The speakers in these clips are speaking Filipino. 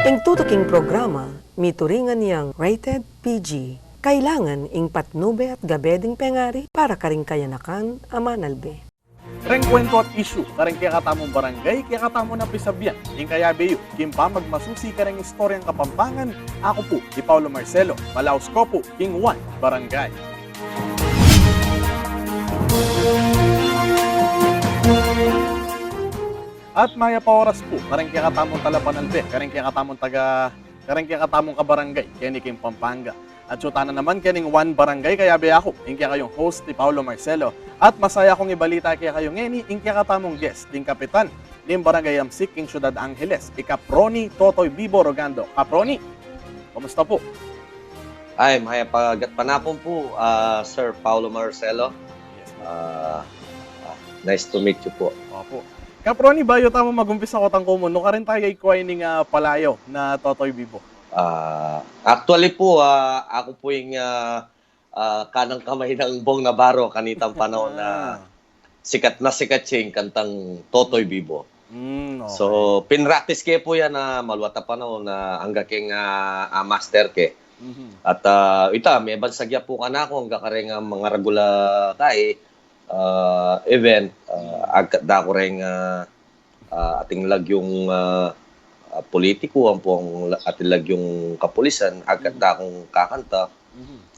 Ing tutuking programa, mituringan niyang rated PG. Kailangan ing patnube at gabeding pengari para karing kayanakan amanalbe. Kareng kwento at issue, kareng kaya katamong barangay, kaya katamo na pisabyan. Ing kaya beyo, kimpa magmasusi kareng istoryang Kapampangan, ako po, si Paulo Marcelo, Malaos ko po, King Juan, Barangay. At maya pa oras po, kareng kaya katamong talapanalbe, kareng kaya katamong kabarangay, kaya ni King Pampanga. At syutana naman kining Juan Barangay, kaya be ako, ing kaya kayong host ni Paulo Marcelo. At masaya akong ibalita kaya kayo ngeni, ing kaya katamong guest, ing kapitan, ng Barangay Amsik, ing Ciudad Angeles, ikaproni Totoy Bibo Rogando. Kaproni, kumusta po? Ay, maya pagat panapon po, Sir Paulo Marcelo. Yes, Nice to meet you po. opo. Kaproni, bayo tamo magumpisa ko tang kumuno, ka rin tayo ikuhay ning palayo na Totoy Bibo. Actually po, ako po yung kanang kamay ng Bong Navarro kanitang panahon na sikat siya yung kantang Totoy Bibo. Okay. So, pinractice ke po yan na maluwata panahon na hangga king master ke. At ita, may bansagya po ka na ako hangga ka rin mga regula kay event. Agkat da ko rin ating lag yung politiko, ang pong atilag yung kapulisan, agad na akong kakanta.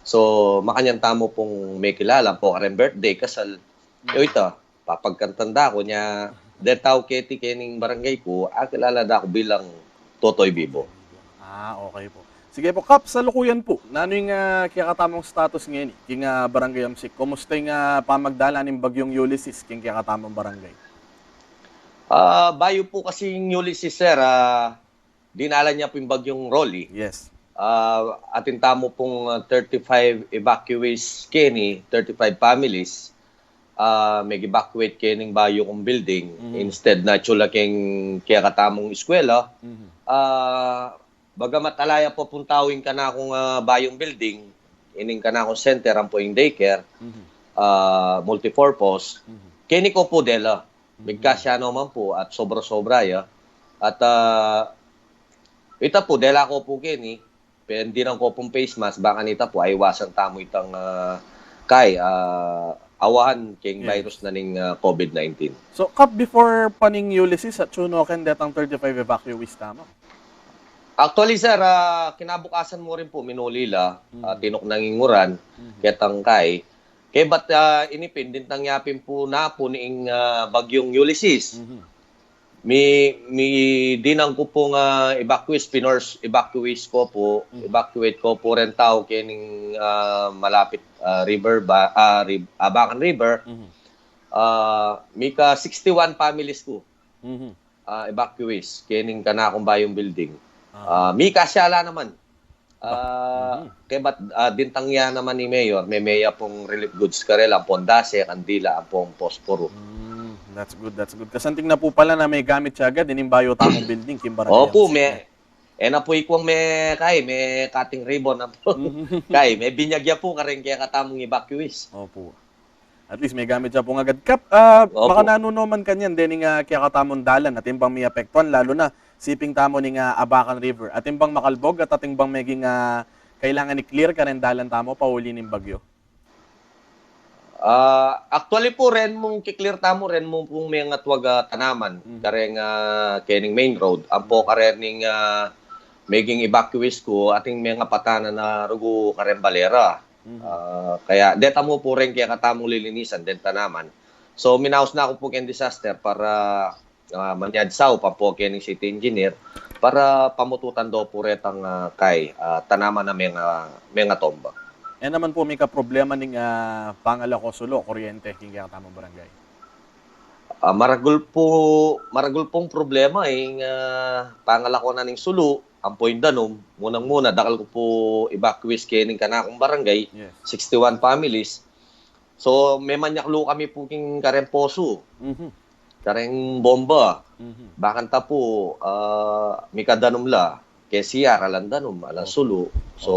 So, makanyang tamo pong may kilala po, karen birthday, kasal. Ito, papagkantanda ko niya, dahil tao keti kening barangay ko, kilala na ako bilang Totoy Bibo. Okay po. Sige po, Kap, sa lukuyan po, nano yung kaya katamong status ngayon, yung Barangay Amsik, kumusta yung pamagdala ng bagyong Ulysses, yung kaya katamong barangay? Bayo po kasi yung Ulysses, sir, dinala niya po yung bagyong Rolly. Yes. Atin tamo pong 35 evacuees kini, 35 families. May evacuate kining bayo kong building. Instead na chula king kaya katamong eskwela. Bagamat alaya po puntawin ka na akong bayong building, ining ka na akong center, ang po yung daycare, multipurpose. Kini ko po dela. Bigkasya naman po at sobra-sobra ya. At ita po, dela ko po kini, pero hindi lang ko pong face mask, baka nita po, ay iwasan tamo itang awahan king virus na ning COVID-19. So, Kap, before paning Ulysses at Chunoken, detang 35 evacuees tama? Actually, sir, kinabukasan mo rin po, minulila, tinok nanginguran, ketang kay. Kaya ba't inipin, dintang yapin po na po niing bagyong Ulysses. Mi dinang ko pong evacuees ko po, evacuate ko po rin tao kining malapit river, Abacan River. Mika 61 families ko, evacuees, kining kanakong bayong building. Mika siyala naman. Kaya ba't dintang yan naman ni Mayor, may Maya pong relief goods karela, ang pondase, kandila, ang pong posporo. That's good, that's good. Kasanting na po pala na may gamit siya agad, bayo tamong building, Barangay Opo, Amsik. na po ikwang may cutting ribbon na po. May binyagya po karing kaya katamong evacuees. Opo. At least may gamit siya po agad. Kap, baka nanunoman kanyan, din nga kaya katamong dalan, at bang may apektuan, lalo na siping tamo ning Abacan River. At bang makalbog at ating bang maging kailangan i-clear ka rin dalan tamo pauli ng bagyo? Actually po ren mong kiklear tamo ren mong pong may nga tuwag tanaman kareng kening main road ampo karening maging evacuees ko ating mga patana na rugo karen balera. Kaya deta mo po ren kaya katamong lilinisan den tanaman. So minaus na ako po ken disaster para manyadsaw pa po kening city engineer para pamututan do po retang kay tanaman na mga tomba. Naman po may ka-problema ng Pangalako Sulo, kuryente, kaya tamang barangay. Maragul pong problema Pangalako na ning Sulo, ang point danom, munang-muna, dakal ko po evacuees kining kanakong barangay, Yes. 61 families. So, may manyaklo kami po king karen poso, kareng bomba, bakanta po, may kadanom la, kesiya, alandanom, alang Sulo. So,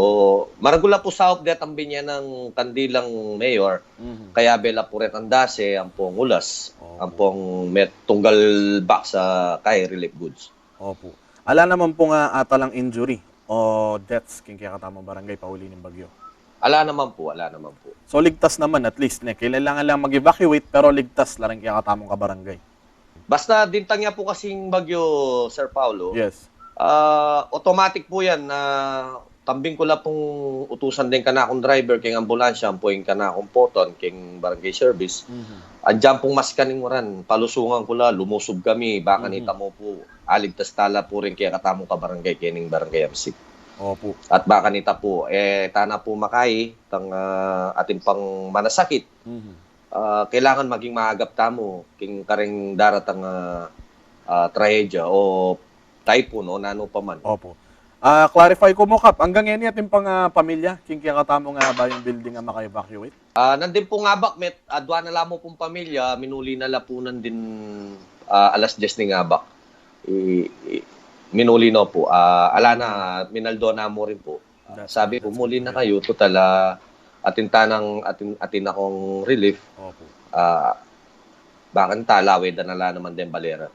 maragula po sa update ang binya ng kandilang mayor, kaya bela po rin ang dase, ang pong ulas, ang pong tunggal back sa kay relief goods. Opo. Ala naman po nga ata lang injury o deaths king kaya katamong barangay pauli ng bagyo. Ala naman po, ala naman po. So ligtas naman at least ne. Kailangan lang mag-evacuate pero ligtas lang kaya katamong kabarangay. Basta dintang niya po kasing bagyo, Sir Paulo. Yes. Automatic po yan na tambing ko lang pong utusan din ka na akong driver, king ambulansya, ampuin ka na akong poton, king barangay service. Andiyan pong mas kaninguran, palusungan ko lang, lumusog kami, baka nita mo po, aligtas tala po rin kaya katamong kabarangay, kining barangay amsik. Opo. At baka nita po, tana po makai, tang ating pang manasakit. Kailangan maging maagap tamo, king karing daratang trahedya o typhoon o nano pa man. Opo. Clarify ko mo, Kap. Hanggang ngayon ating pang pamilya, king kaya katamo nga ba yung building nga maka-evacuate? Nandun po nga bakmet, adwa na lang mo pong pamilya, minuli na lapunan din alas 10 ni nga bak. Minuli na po. Ala na, minaldo na mo rin po. Sabi ko, muli na kayo, total, atin akong relief. Opo. Baka talawid na nala naman din balera.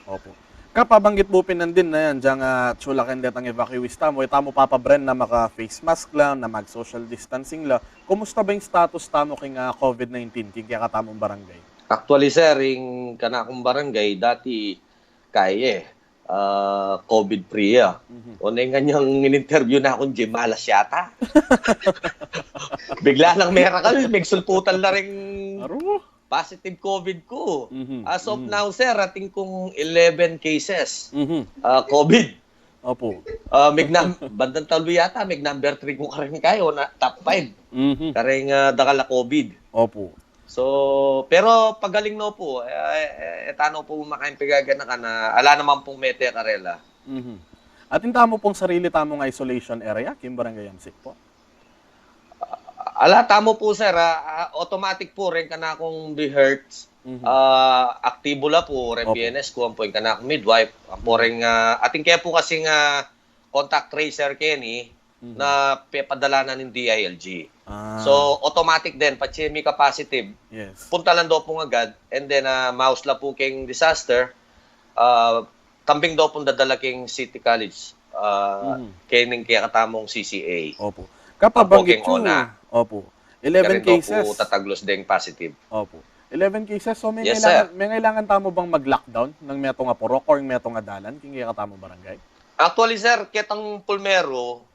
Opo. Kapabanggit mo pinandin na yan, diyang tsulakan det ang evacuista mo, tamo papabren na maka-face mask lang, na mag-social distancing lang. Kumusta ba yung status tamo king COVID-19, king kaya katamong barangay? Actually, sir, yung kanakong barangay, dati kaya COVID-free. O na yung kanyang in-interview na akong Jim Malas yata. Bigla lang miracle, may sulputan na rin positive COVID ko. As of now, sir, ating kong 11 cases. COVID. Opo. Bandang talo yata, may number 3 ko karing kayo na top 5. Karing dakala COVID. Opo. So, pero pagaling no po, etano po makaimpigagan na ka na, ala naman pong mete karela. At yung tamo pong sarili tamong isolation area, kim barangay amsik po? Ala, tamo po sir, automatic po rin ka na akong be-hertz. Aktibo la po, rin PNS ko, ang po ka na akong midwife. Ang po rin, ating kaya po kasing contact tracer Kenny, na padala na ng DILG. So, automatic din, pachemi ka positive. Yes. Punta lang daw po agad, and then mouse la po king disaster, tambing daw po dadala king City College, kening kaya katamong CCA. Opo. Kapabanggit ko, opo. 11 cases. Po tataglos ding positive. Opo. 11 cases. So, Yes, may kailangan tamo bang mag-lockdown ng meto nga purok or meto nga dalan? King kaya katamo barangay? Actually, sir, ketang pulmero,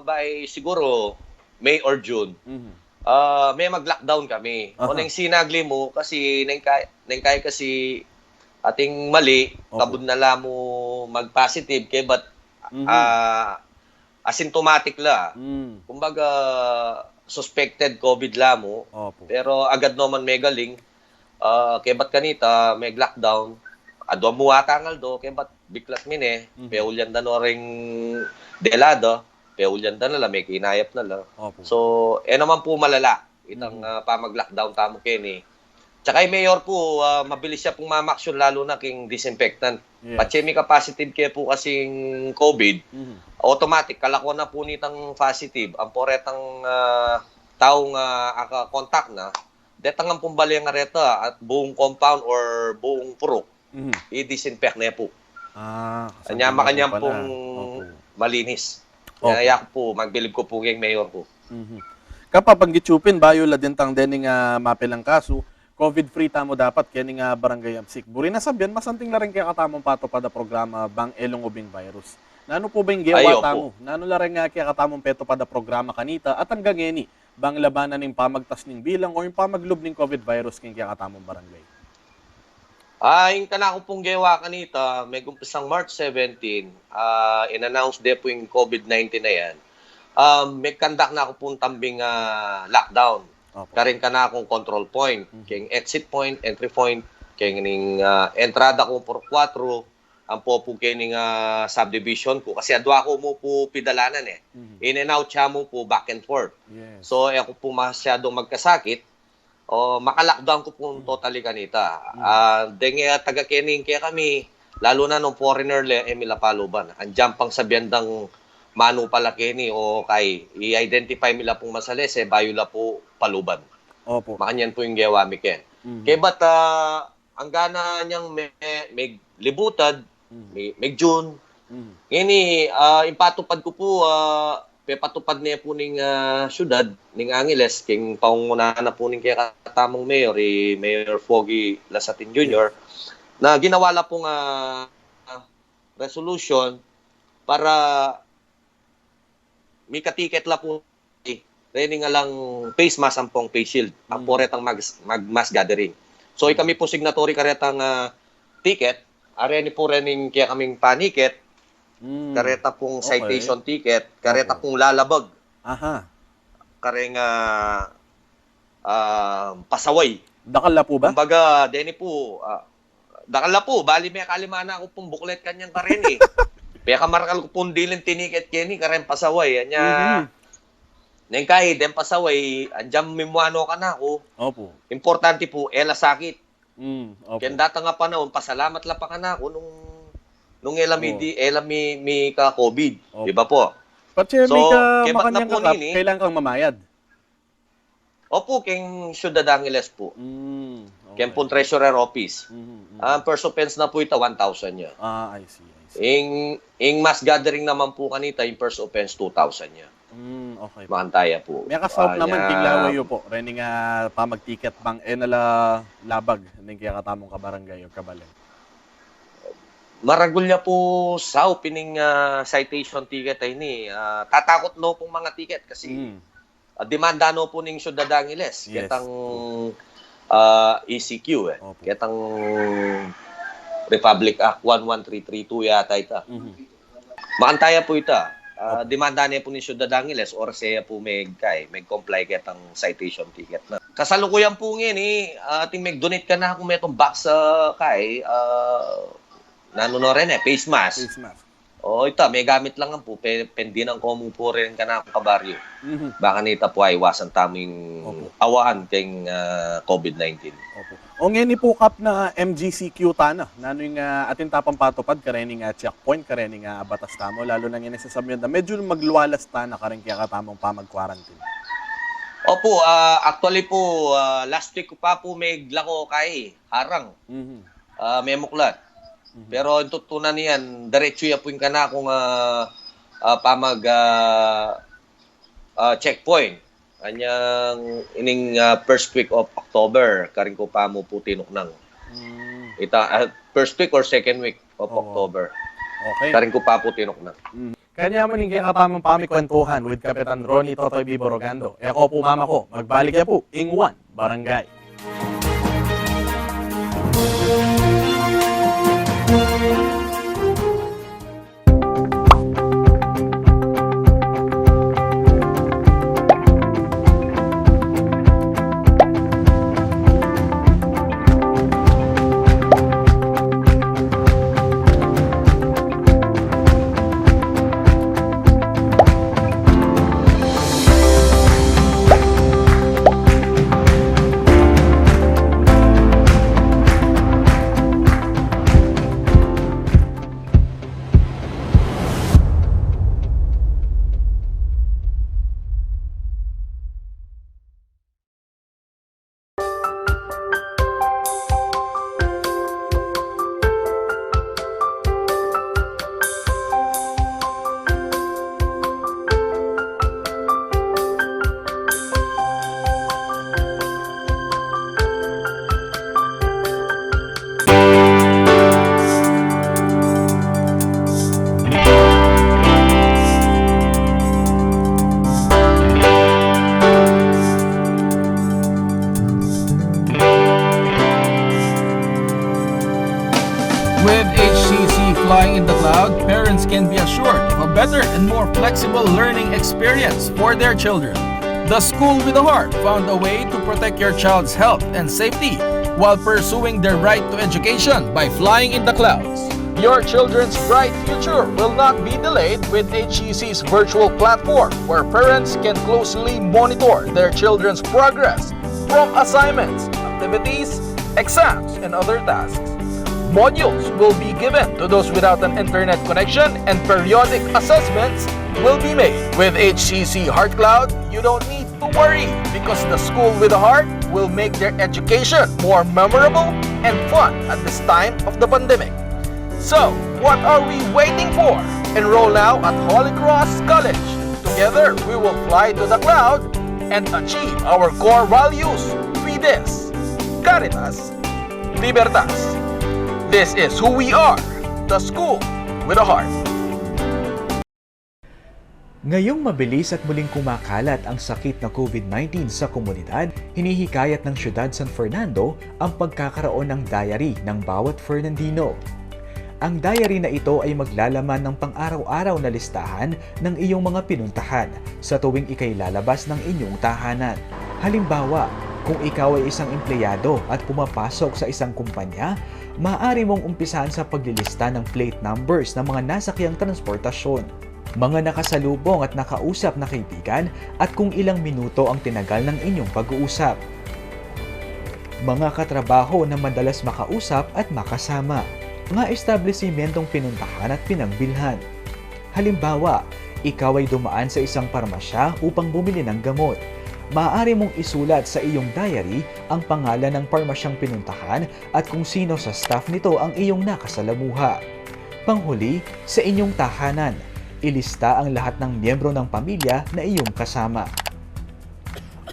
by siguro May or June, may mag-lockdown kami. O nang sinagli mo, kasi nang kaya kasi ating mali, kabud na lang mo mag-positive, kaya ba't asymptomatic la. Kumbaga, suspected COVID la mo. Pero agad naman may galing. Kaya ba't kanita, may lockdown. Adwa mo atangal do, kaya ba't biklat min peulyan da no ring delado, peulyan da nala, may kinayap nala. So, naman po malala. Itang pamag-lockdown tamo kini. Tsaka yung mayor po, mabilis siya pong mamaksyon lalo na king disinfectant. Yes. Pachemi ka positive kaya po kasing COVID, automatic, kalako na po nitang positive. Ang poretang taong contact na, detang ang pumbali nga reta at buong compound or buong purok, i-disinfect na po. Anyama kanyang pong malinis. Kaya po, magbilib ko po yung mayor po. Kapag gitsupin, bayo la dintang dening mapilang kaso, COVID-free tamo dapat kini nga barangay amsik. Buri na sabihan, masanting la rin kaya katamong pato pada programa bang elong ubing virus. Nano po ba yung gewa tamo? Nano la rin nga kaya katamong peto pada programa kanita at hanggang ngeni, bang labanan ng pamagtas ng bilang o yung pamaglob ng COVID virus kaya katamong barangay? Yung kanako pong gewa kanita, may gumpisang March 17, in-announce de po yung COVID-19 na yan. May kandak na ako pong tambing lockdown. Karing ka na akong control point, kaya exit point, entry point, kaya ng entrada ko por 4, ang po kaya ng subdivision ko. Kasi adwa ko mo po pidalanan In and out siya mo po back and forth. Yes. So, ako po masyadong magkasakit, maka-lockdown ko po totally kanita. Dengi taga-kening kaya kami, lalo na nung foreigner le, Emila Paluban. Andiyan pang sabihan ng manu pala kini o kay i-identify nila pong masalese, bayo la po Paluban. Opo. Makanyan po yung gewami ken. Kaya ba't ang gana niyang may libutad, may June, Ini, ipatupad ko po, patupad niya po ning syudad, ning Angeles, king paungunahan na po ning kaya katamong mayor, Mayor Foggy Lasatin Jr., na ginawa la pong resolution para may katiket la po ready nga lang face mask ang pong face shield. Ang poretang mass gathering. So, kami po signatory karetang ticket. Areni po rening kaya kaming paniket. Kareta pong citation ticket. Kareta pong lalabag. Aha. Kareng pasaway. Dakal na po ba? Kumbaga, deni po, dakal na po. Bali may kalimana ako pong buklet kanyang karen eh. Kaya kamarakal ko pong dilin tiniket kini karen pasaway. Anya, neng kahit den pasaway, anjam mimuano ka na ako. Opo. Importante po, ela sakit. Opo. Kaya data nga panahon, pasalamat lang pa ka na ako nung ela mi ka COVID. Opo. Di ba po? Pati So, may ka kaya ba't makanyang na po kakap, nini? kailangan kang mamayad. Opo, keng Ciudad Angeles po. Okay. Kaya pong treasurer office. Ang first offense na po ito, 1,000 niya. I see. Ing mass gathering naman po kanita, yung first offense, 2,000 niya. Okay. Makantaya po. May kasawap naman king lawayo po. Reni nga pamagtiket bang nala labag ning kaya katamong kabarangay o kabalen. Maragulya po sa pining citation ticket ay ni. Tatakot no pong mga ticket kasi demanda no po ning Ciudad Angeles. Yes. Ketang ECQ eh. Opo. Ketang Republic Act 11332 yata ita. Makantaya po ita. Demanda niya po ni Ciudad Angeles or siya po may comply ketang citation ticket na. Kasalukuyan po ngayon ating mag-donate ka na kung may itong box nanono rin face mask. Face mask. O ito, may gamit lang po. Pendinang komo po rin ka na kabaryo. Baka nita po ay iwasan taming awaan kayong COVID-19. Opo. O ngayon po kap na MGCQ tana. Nano yung atin tapang patupad karening checkpoint, karening batas tamo. Lalo na ngayon sasabihin na medyo magluwalas tana karen kaya katamong pamag-quarantine. Opo, actually po, last week ko pa po may glako kay harang. May muklat. Pero ang tutunan niyan, diretso ya po yung kana kung pamag checkpoint. Anyang ining first week of October, karing ko pa mo po tinuknang. First week or second week of October. Okay. Karing ko pa po tinuknang. Kanya man yung kaya katamong pamikwentuhan with Kapitan Ronnie Totoy Biborogando. E ako po mama ko, magbalik ya po, Ingwan, Barangay. With HCC Flying in the Cloud, parents can be assured of a better and more flexible learning experience for their children. The School with a Heart found a way to protect your child's health and safety while pursuing their right to education by flying in the clouds. Your children's bright future will not be delayed with HCC's virtual platform, where parents can closely monitor their children's progress from assignments, activities, exams, and other tasks. Modules will be given to those without an internet connection, and periodic assessments will be made. With HCC Heart Cloud, you don't need to worry because the School with a Heart will make their education more memorable and fun at this time of the pandemic. So, What are we waiting for? Enroll now at Holy Cross College. Together, we will fly to the cloud and achieve our core values. Fides, Caritas, Libertas. This is who we are, the school with a heart. Ngayong mabilis at muling kumakalat ang sakit na COVID-19 sa komunidad, hinihikayat ng Siyudad San Fernando ang pagkakaroon ng diary ng bawat Fernandino. Ang diary na ito ay maglalaman ng pang-araw-araw na listahan ng iyong mga pinuntahan sa tuwing ikay lalabas ng inyong tahanan. Halimbawa, kung ikaw ay isang empleyado at pumapasok sa isang kumpanya, maaari mong umpisahan sa paglilista ng plate numbers ng mga nasakyang transportasyon, mga nakasalubong at nakausap na kaibigan at kung ilang minuto ang tinagal ng inyong pag-uusap. Mga katrabaho na madalas makausap at makasama. Mga establisimentong pinuntahan at pinagbilhan. Halimbawa, ikaw ay dumaan sa isang parmasya upang bumili ng gamot. Maaari mong isulat sa iyong diary ang pangalan ng parmasyang pinuntahan at kung sino sa staff nito ang iyong nakasalamuha. Panghuli, sa inyong tahanan, ilista ang lahat ng miyembro ng pamilya na iyong kasama.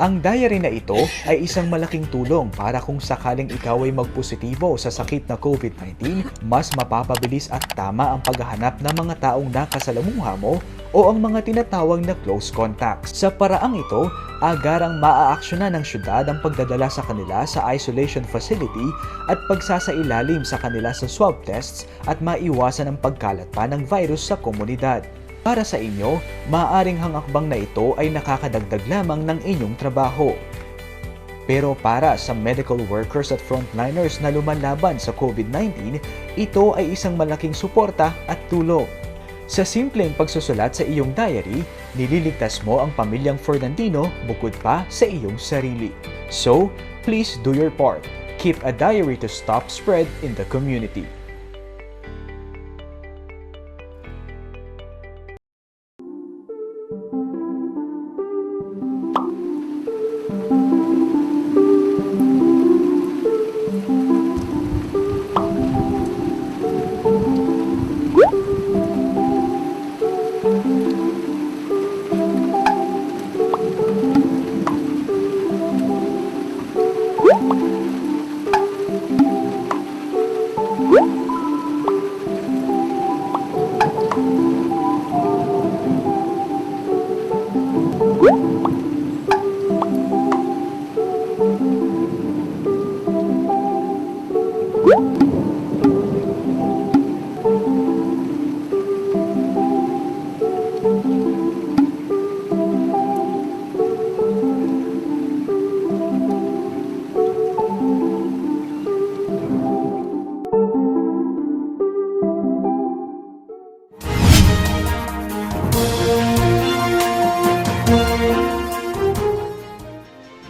Ang diary na ito ay isang malaking tulong para kung sakaling ikaw ay magpositibo sa sakit na COVID-19, mas mapapabilis at tama ang paghahanap ng mga taong nakasalamuha mo o ang mga tinatawag na close contacts. Sa paraang ito, agarang maaaksyonan ng syudad ang pagdadala sa kanila sa isolation facility at pagsasailalim sa kanila sa swab tests at maiwasan ang pagkalat pa ng virus sa komunidad. Para sa inyo, maaaring hangakbang na ito ay nakakadagdag lamang ng inyong trabaho. Pero para sa medical workers at frontliners na lumalaban sa COVID-19, ito ay isang malaking suporta at tulong. Sa simpleng pagsusulat sa iyong diary, nililigtas mo ang pamilyang Fernandino bukod pa sa iyong sarili. So, please do your part. Keep a diary to stop spread in the community.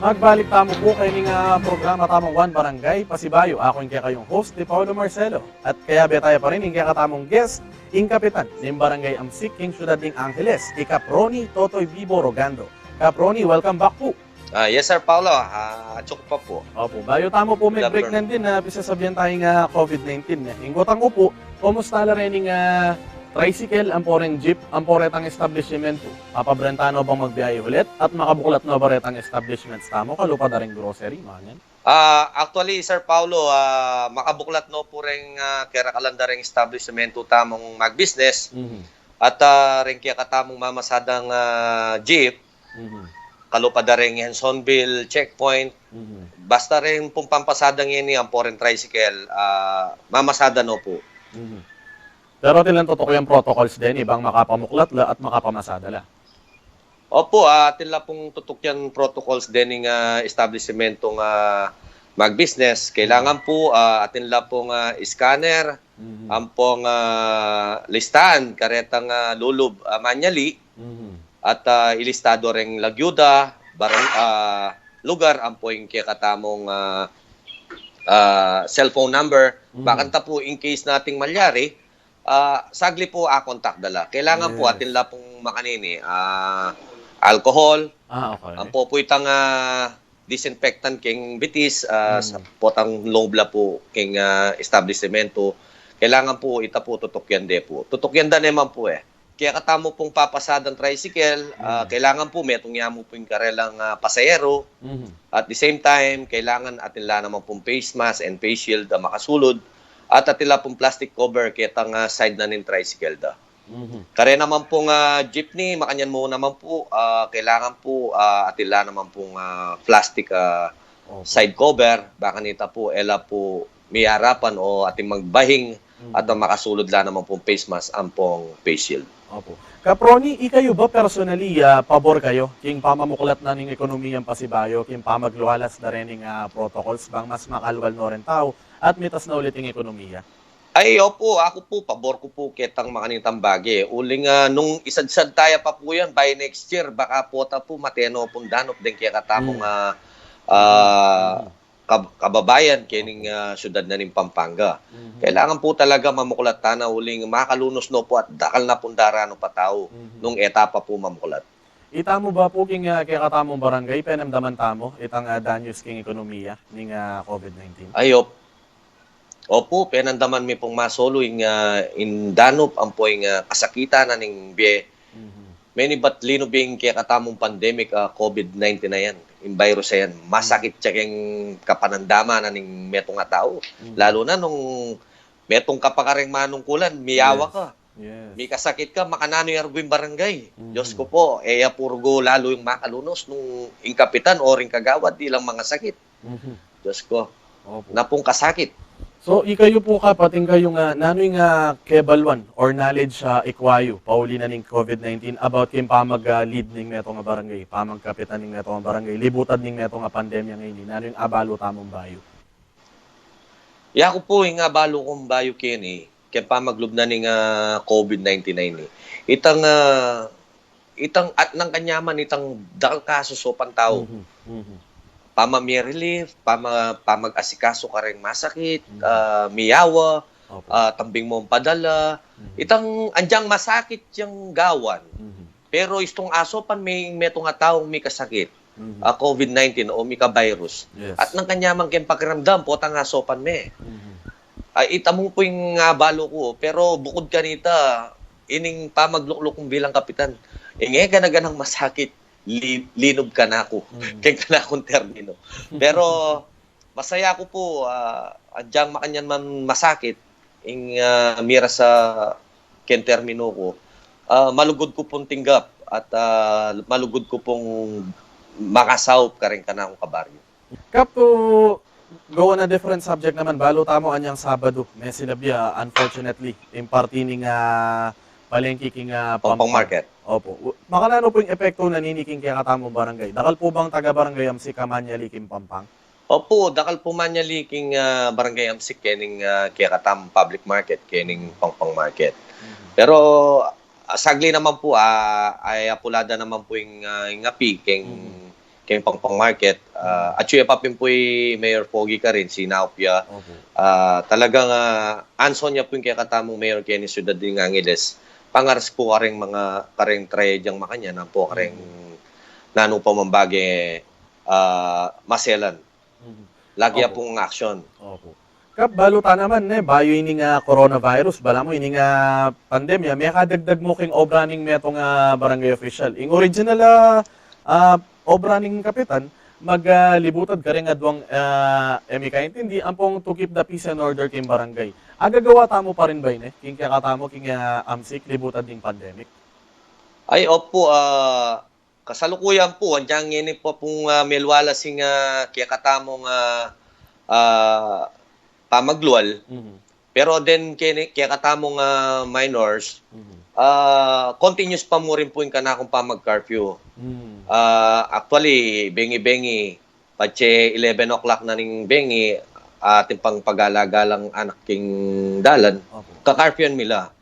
Magbalik tamo po kayo ng programa Tamang One Barangay, Pasibayo. Ako yung kayong host, ni Paulo Marcelo. At kaya betaya pa rin yung katamong guest, yung kapitan ng Barangay Amsik, yung syudad ng Angeles, Kaproni Totoy Bibo Rogando. Kaproni, welcome back po. Yes, Sir Paulo. Tsuk pa po. Opo, bayo tamo po may break na din na bisa sabihan tayo nga COVID-19. Ingotang ko po, kumusta na rin yung tricycle, ang poreng jeep, ang poretang establishment po. Papabrentano bang magbiyahe ulit at makabuklat na baretang establishments tamo, kalupa na rin grocery, mga yan? Actually, Sir Paulo, makabuklat no po rin kaya kalanda rin establishmento tamong mag-business at rin kaya katamong mamasadang jeep, kalupa na rin Hensonville checkpoint, basta rin pong pampasadang yan ang poreng tricycle, mamasada no po. Pero tilang totoo yung protocols din, ibang makapamuklat la at makapamasada la. Opo, tila pong tutok yan protocols din ng establishmentong mag-business. Kailangan po atin la pong scanner, ang pong listahan, karetang lulub manually, at ilistado ring lagyuda, lugar, ang po yung kikatamong cellphone number. Bakanta po in case nating malyari, sagli po contact dala. Kailangan po atin la pong makanini alcohol. Okay. Ang po itang disinfectant king bitis sa potang loob la po king establishmento. kailangan po ita po tutukyan de po. Tutukyan da naman po eh. Kaya katamo pong papasadang tricycle, kailangan po metong mo po yung karelang pasahero. At the same time, kailangan atila naman pong face mask and face shield na makasulod. At atila pong plastic cover kitang side na ng tricycle da. Kare naman pong jeepney, makanyan mo naman po, kailangan po atila naman pong plastic side cover. Baka nita po, ela po may harapan o ating magbahing at makasulod lang naman pong face mask ang pong face shield. Opo. Kaproni, ikayo ba personally, pabor kayo king pamamuklat na ning ekonomiyang pasibayo, king pamagluhalas na rin ng protocols bang mas makalwal no rin tao at mitas na ulit yung ekonomiya? Ay, opo, ako po, pabor ko po kitang makanitang bagi. Uling nung isadsad tayo pa po yan, by next year, baka po ta po mateno pong danop din kaya katamong kababayan kining syudad na ng Pampanga. Kailangan po talaga mamuklat na uling makalunos no po at dakal na pundara no patao nung etapa po mamuklat. Ita mo ba po king kaya katamong barangay, penamdaman tamo itang danyos king ekonomiya ning COVID-19? Ay, opo, penandaman mi pong masolo in danop ang po yung kasakita na ning biye. Many but lino being kaya katamong pandemic COVID-19 na yan. Yung virus na yan. Masakit siya yung kapanandama na ning metong nga tao. Lalo na nung metong kapakaring manungkulan, miyawa ka. Yes. May kasakit ka, makanano yung arguing barangay. Diyos ko po, purgo lalo yung makalunos nung yung kapitan o ring kagawad, di lang mga sakit. Diyos ko, Opo. na pong kasakit. So, ikayo po kapating kayong nanoy nga kebalwan or knowledge ikwayo, pauli na ning COVID-19 about kim pamag-lead ning neto nga barangay, pamagkapitan ning neto nga barangay, libutad ning neto nga pandemya ngayon, nanoy abalo tamong bayo. Yako po yung abalo kong bayo kini, kaya pamaglub na ning COVID-19 na ini. Itang at ng kanyaman, itang dakal kaso so pantao. Pamami relief, pamag-asikaso ka rin masakit, miyawa, tambing mo padala. Itang andyang masakit yung gawan. Pero istong aso pan may metong nga taong may kasakit, COVID-19 o may ka-virus. Yes. At nang kanyaman kayong pakiramdam, po tang aso pan me. Itamong po yung balo ko. Pero bukod kanita, ining pamagluklok kong bilang kapitan, ingay ka na ganang masakit. Linob ka na ako. Kaya ka na akong termino. Pero masaya ko po, adyang makanyan man masakit, mira sa ken termino ko, malugod ko pong tinggap at malugod ko pong makasawp ka rin ka na akong kabaryo. Kap to go on a different subject naman, balo tamo anyang Sabado, may silabya, unfortunately, imparti ning palengke king Pampang market. Opo. Makalano po yung epekto na niniking kaya katamong barangay? Dakal po bang taga-barangay Amsik Kamanyali Kim Pampang? Opo, dakal po man niya liking barangay Amsik kening kaya katam public market, kening Pampang market. Pero sagli naman po, ay apulada naman po yung ngapi keng Pampang market. At siya papin po yung Mayor Pogi ka rin, si Naupia. Talagang anson niya po yung kaya katamong Mayor Kenny Ciudad ng Angeles. Pangaras po kareng mga kareng trayedyang makanya na po kareng nano pa mambagi maselan. Lagi pong action. Opo. Kap, baluta naman bayo ini nga coronavirus, bala mo ini nga pandemya, may kadagdag mo king obra ning metong barangay official. Ing original obra ning kapitan, maglibutad ka rin adwang kaintindi ampong to keep the peace and order king barangay. Agagawa tamo pa rin ba yun king kaya katamo king Amsik libutad ning pandemic? Ay, opo, kasalukuyan po, andyang yun po pong melwala sing kaya katamong pamaglual. Pero then kaya katamong minors, continuous pa mo rin po yung kanakong pamag-curfew. Actually, bengi-bengi, patse 11 o'clock na ning bengi, ating pang pag-alagalang anak king dalan, kakarpyon mila.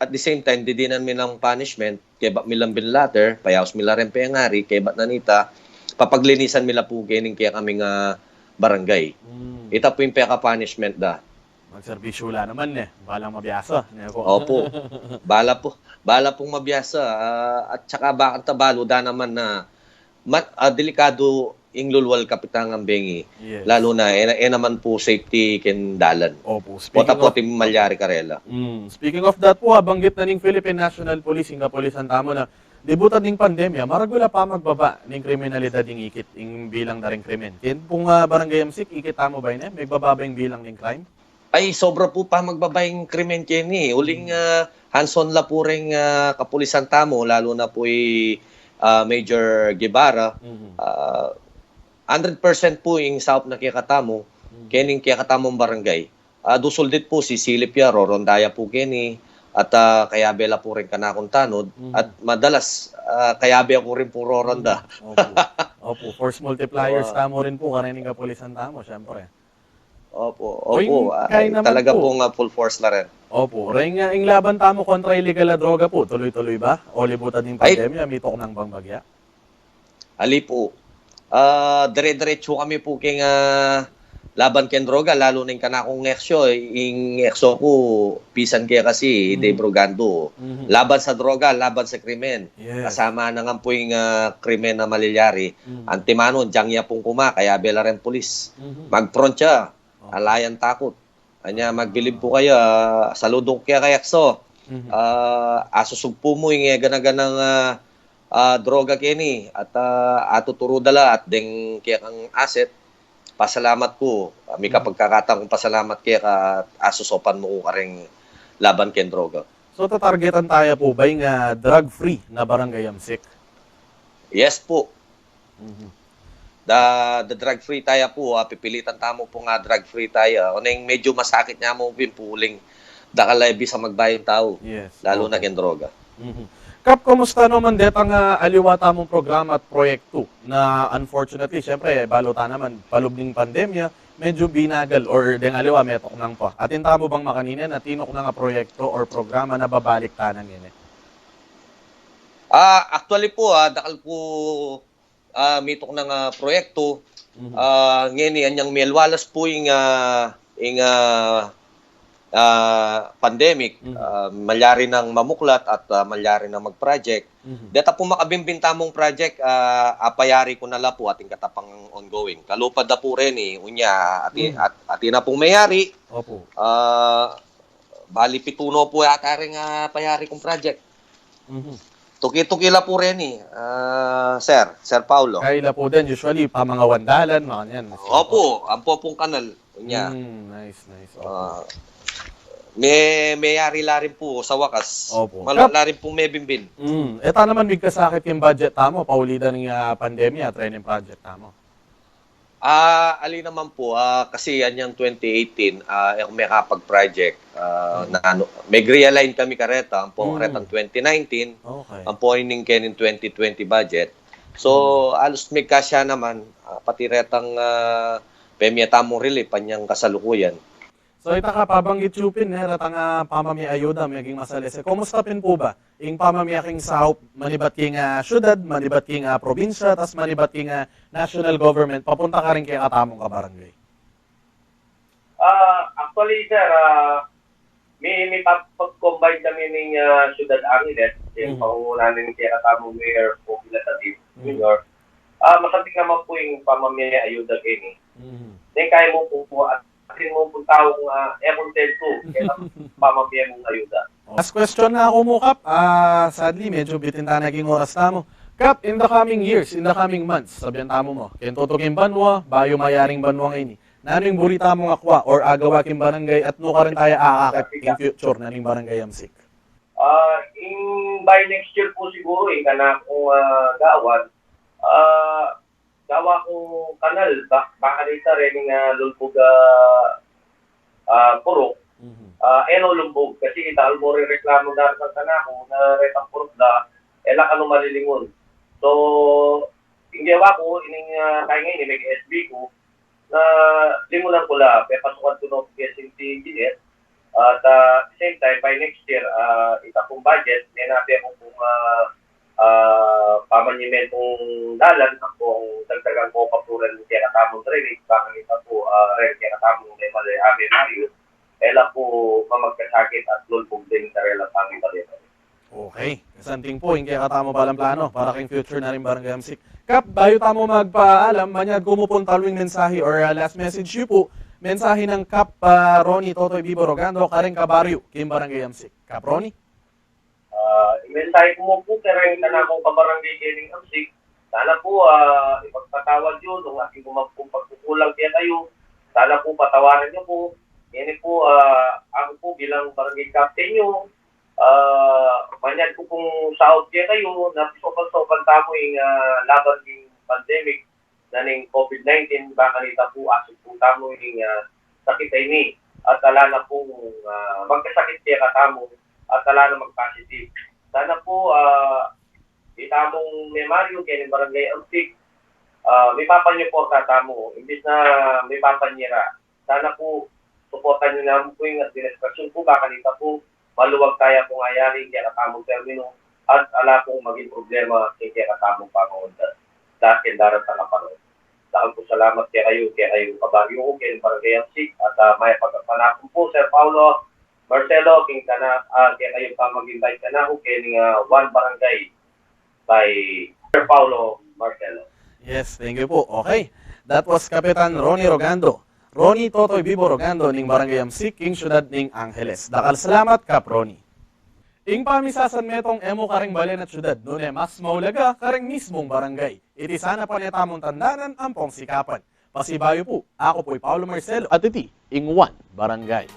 At the same time, didinan milang punishment, kaya ba milang binlater, payaos mila rin payangari, kaya ba nanita, papaglinisan mila po kining kaya kaming barangay. Ita po yung peka-punishment da. Magserbisyo wala naman balang mabiyasa. Opo, bala pong mabiyasa. At saka bakit tabalo da naman na delikado inglulwal kapitangan bengi. Yes. Lalo na, naman po safety kendalan. Opo. Pota po tim malyari karela. Speaking of that po, banggit na ning Philippine National Police, nga polisan tamo na debutan ning pandemya, maragula pa magbaba ning kriminalidad ing ikit, ing bilang na ring krimen. Ken kung barangay Amsik, ikit tamo ba yun? May bababa yung bilang ning crime? Ay, sobra po pa magbabayang krimen kini. Uling Hanson la po ring kapulisan tamo, lalo na po Major Guevara. 100% po yung South na kiyakatamo, kening kiyakatamong barangay. Dusuldit po si Silipia, Rorondaya po kini, at kayabe la po rin kanakong tanod. At madalas, kayabe ako rin po Roronda. Opo. Force multipliers tamo rin po, kanining kapulisan tamo, syempre. Opo. Kaya naman Talaga po. pong full force na rin. Opo. Ring ing laban tamo kontra illegal na droga po, tuloy-tuloy ba? O libutan ng pandemya, mitok ng bangbagya? Ali po. Dire-diretso kami po king laban ken droga, lalo na yung kanakong eksyo. Yung eksyo ko, pisan kaya kasi, de brogando. Laban sa droga, laban sa krimen. Yes. Kasama na nga po yung krimen na malilyari. Antimano, diyang pong kuma, kaya bela rin pulis. Mag-front siya, alayan takot. Anya, magbilib po kayo, saludok kaya kay eksyo. Asusugpo mo yung ganaganang droga kini at atuturo dala at ding kaya kang asset. Pasalamat ko. May kapagkakataong pasalamat kaya ka asusopan mo ko karing laban ken droga. So, tatargetan tayo po ba yung drug-free na barangay Amsik? Yes po. The drug-free tayo po. Pipilitan tamo po nga drug-free tayo. Unang medyo masakit niya mo pimpuling dakalabi sa magbayang tao. Yes. Lalo na ken droga. Kap, kumusta naman ang aliwata mong programa at proyekto na unfortunately, syempre, balota naman, palubning pandemya, medyo binagal or deng aliwa, metok nang pa. Atin tamo bang makanina na tinok na nga proyekto or programa na babalik tanan yun eh? Actually po, dakal po mitok na nga proyekto. Ngayon, anyang mielwalas po yung pandemic, malyari ng mamuklat at malyari ng mag-project. Deta po makabimbinta mong project, apayari ko na la po ating katapang ongoing. Kalupad na po rin unya, at na pong mayari. Opo. Bali pituno po yata rin payari kong project. Tuki-tuki la po rin Sir Paulo. Kaila po din, usually, pa mga wandalan, mga yan. Opo, ang po pong kanal. Unya. Nice. Mayari la rin po sa wakas. Opo. Malala rin po may bimbin. Eta naman bigkasakit yung budget tamo, paulidan ng pandemya, training project tamo. Ali naman po, kasi yan yung 2018, may kapag-project. May realign kami kareta, ang po karetang 2019, Okay. ang po ining kenin 2020 budget. So, alos may kasya naman, pati retang pemya tamong relief, panyang kasalukuyan. So ita ka pabanggit chupin ratang pamamaya ayuda maging masalese. Kumusta pin po ba? Ing pamamaya king South manibat king syudad, manibat king probinsya, tas manibat king national government papunta ka rin kay katamong kabarangay. Actually sir, may pag-combine kami ng Ciudad Angeles, yung pangungunan ng kaya katamong mayor po Legislative Mayor. Masabik naman po yung pamamaya ayuda kini. Then kaya mo po at mo po taong Aircontel 2 kaya pamamaya mong ayuda. Last question na ako mo, Kap. Sadly, medyo bitin ta naging oras tamo. Kap, in the coming years, in the coming months, sabihan tamo mo, kintuto kim banwa, bayo mayaring banwa ngayon. Naning burita mong akwa or agawa kim barangay at no ka rin tayo aakit in future naning barangay Amsik? By next year po siguro, kana kung gawan, gawa kong kanal, baka rita rin ng lulbog purok, lumbog, kasi ital mo rin reklamo na ng kanako na retang purok na, ela ka nung malilingon. So, yung gawa ko, kaya ngayon, may SB ko, na limunan ko la, pasukan ko ng PSMT engineer, at same time, by next year, itakong budget, may nabi akong pamanyimentong dalan akong dagdagan ko papuran kaya natamong training baka nito po rin kaya natamong may Mario ela po mamagkasakit at lulbog din sa relang kami palitan. Okay. Kasanting po, hindi katamo palang plano para kayong future na rin Barangay Amsik. Kap, bayo tamo magpaalam, manyad kumupon talwing mensahe or last message yun po, mensahe ng Kap Ronnie Totoy Bibo Rogando, kareng kabaryo, kim Barangay Amsik. Kap Ronnie? Mensahe ko mo po, karang tanakong kabarangay Kening Amsik. Sana po ipagpatawad yun kung aking pagkukulang kaya kayo. Sana po patawaran niyo po. Yan po, ako po bilang barangay captain nyo. Manyan ko pong saot kaya kayo na sopan-sopan tamo yung laban ng pandemic na ng COVID-19. Baka nita po asip po tamo yung sakit ay ni. At ala na po magkasakit kaya katamo at ala na mag-positive. Sana po itamong memaryo kaya ng barangay Amsik. May papanyo po katamo. Imbis na may papanyira. Sana po suportan nyo naman po yung administrasyon po. Baka nita po maluwag kaya kung ayarin kaya katamong termino at ala pong maging problema kaya katamong pangon dahil darat sa kaparoon. Dahil po salamat kaya kayo kabaryo ko, kaya barangay Amsik at may pagkapanakon po, Sir Paulo Marcelo, kaya kayo pa mag-invite ka na ko kaya one barangay by Sir Paulo Marcelo. Yes, thank you po. Okay. That was Kapitan Ronnie Rogando. Ronnie Totoy Bibo Rogando ning Barangay Amsik, king syudad ning Angeles. Dakal salamat, Kap Ronnie. Ing pamisasan metong emo kareng balen at syudad, nune mas maulaga kareng mismong barangay. Iti sana pa netamong tandanan ampong sikapan. Pasibayo po, ako po'y Paulo Marcelo at iti, ing one barangay.